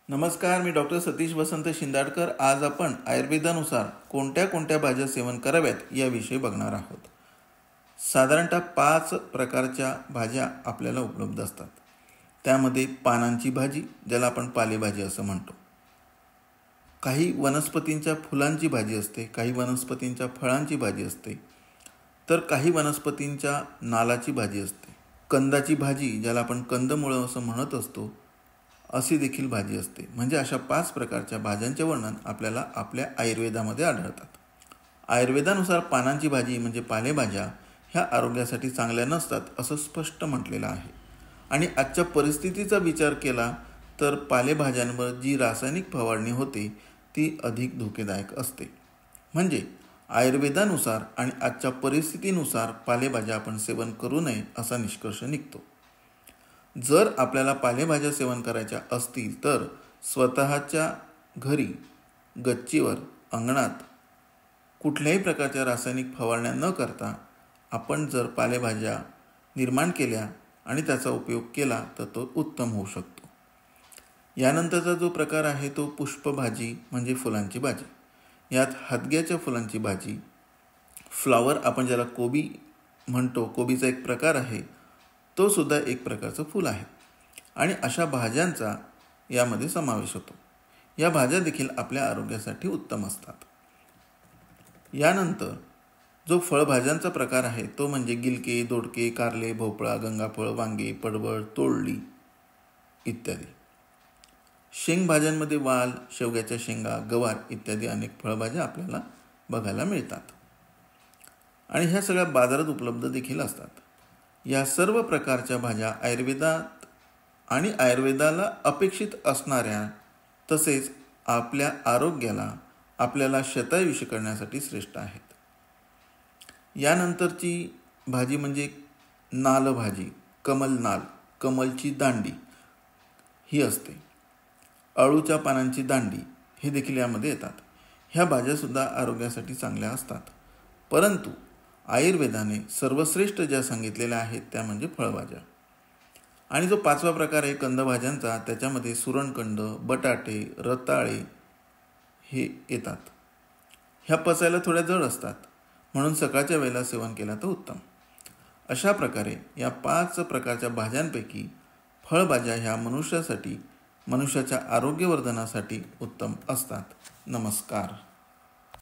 नमस्कार, मी डॉक्टर सतीश वसंत शिंदाडकर। आज आपण आयुर्वेदानुसार कोणत्या कोणत्या भाज्या सेवन कराव्यात याविषयी बघणार आहोत। साधारणतः 5 प्रकारच्या भाज्या आपल्याला उपलब्ध असतात। त्यामध्ये पानांची भाजी, ज्याला आपण पालेभाजी असं म्हणतो, काही वनस्पतींच्या फुलांची भाजी असते, काही वनस्पतींच्या फळांची भाजी असते, तर काही वनस्पतींच्या नालाची भाजी असते। कंदाची भाजी, ज्याला आपण कंदमुळं असं म्हणत असतो, अशी देखील भाजी असते। म्हणजे अशा 5 प्रकारच्या भाज्यांचे वर्णन आपल्याला आपल्या आयुर्वेदामध्ये आढळतात। आयुर्वेदानुसार पानांची भाजी म्हणजे पालेभाज्या ह्या आरोग्यासाठी चांगल्या नसतात असं स्पष्ट म्हटलेलं आहे। आणि आजच्या परिस्थितीचा विचार केला तर पालेभाज्यांवर जी रासायनिक फवारणी होते ती अधिक धोकेदायक असते। म्हणजे आयुर्वेदानुसार आणि आजच्या परिस्थितीनुसार पालेभाज्या आपण सेवन करू नये असा निष्कर्ष निघतो। जर आपल्याला पालेभाज्या सेवन करायच्या असतील तर स्वतःच्या घरी, गच्चीवर, अंगणात कुठल्याही प्रकारच्या रासायनिक फवारण्या न करता आपण जर पालेभाज्या निर्माण केल्या आणि त्याचा उपयोग केला तर तो उत्तम होऊ शकतो। यानंतरचा जो प्रकार आहे तो पुष्पभाजी म्हणजे फुलांची भाजी। यात हदग्याच्या फुलांची भाजी, फ्लावर आपण ज्याला कोबी म्हणतो, कोबीचा एक प्रकार आहे, तो सुद्धा एक प्रकारचं फूल आहे आणि अशा भाज्यांचा यामध्ये समावेश होतो। या भाज्या देखील आपल्या आरोग्यासाठी उत्तम असतात। यानंतर जो फळभाज्यांचा प्रकार आहे तो म्हणजे गिलके, दोडके, कारले, भोपळा, गंगाफळ, वांगे, पडवळ, तोरली इत्यादी। शेंगभाज्यांमध्ये वाल, शेवग्याच्या शेंगा, गवार इत्यादी अनेक फळभाज्या आपल्याला बघायला मिळतात आणि ह्या सगळ्या बाजारात उपलब्ध देखील असतात। या सर्व प्रकारच्या भाज्या आयुर्वेदात आणि आयुर्वेदाला अपेक्षित असणाऱ्या तसेच आपल्या आरोग्याला, आपल्याला शतायुषी करण्यासाठी श्रेष्ठ आहेत। यानंतरची भाजी म्हणजे नाल भाजी, कमल नाल, कमलची दांडी ही असते। अळूच्या पानांची दांडी हे देखील यामध्ये येतात। ह्या भाज्यासुद्धा आरोग्यासाठी चांगल्या असतात, परंतु आयुर्वेदाने सर्वश्रेष्ठ ज्या सांगितलेल्या आहेत त्या म्हणजे फळभाज्या। आणि जो 5वा प्रकार आहे कंदभाज्यांचा, त्याच्यामध्ये सुरणकंद, बटाटे, रताळे हे येतात। ह्या पचायला थोड्या जड असतात, म्हणून सकाळच्या वेळेला सेवन केला तर उत्तम। अशा प्रकारे या 5 प्रकारच्या भाज्यांपैकी फळभाज्या ह्या मनुष्याच्या आरोग्यवर्धनासाठी उत्तम असतात। नमस्कार।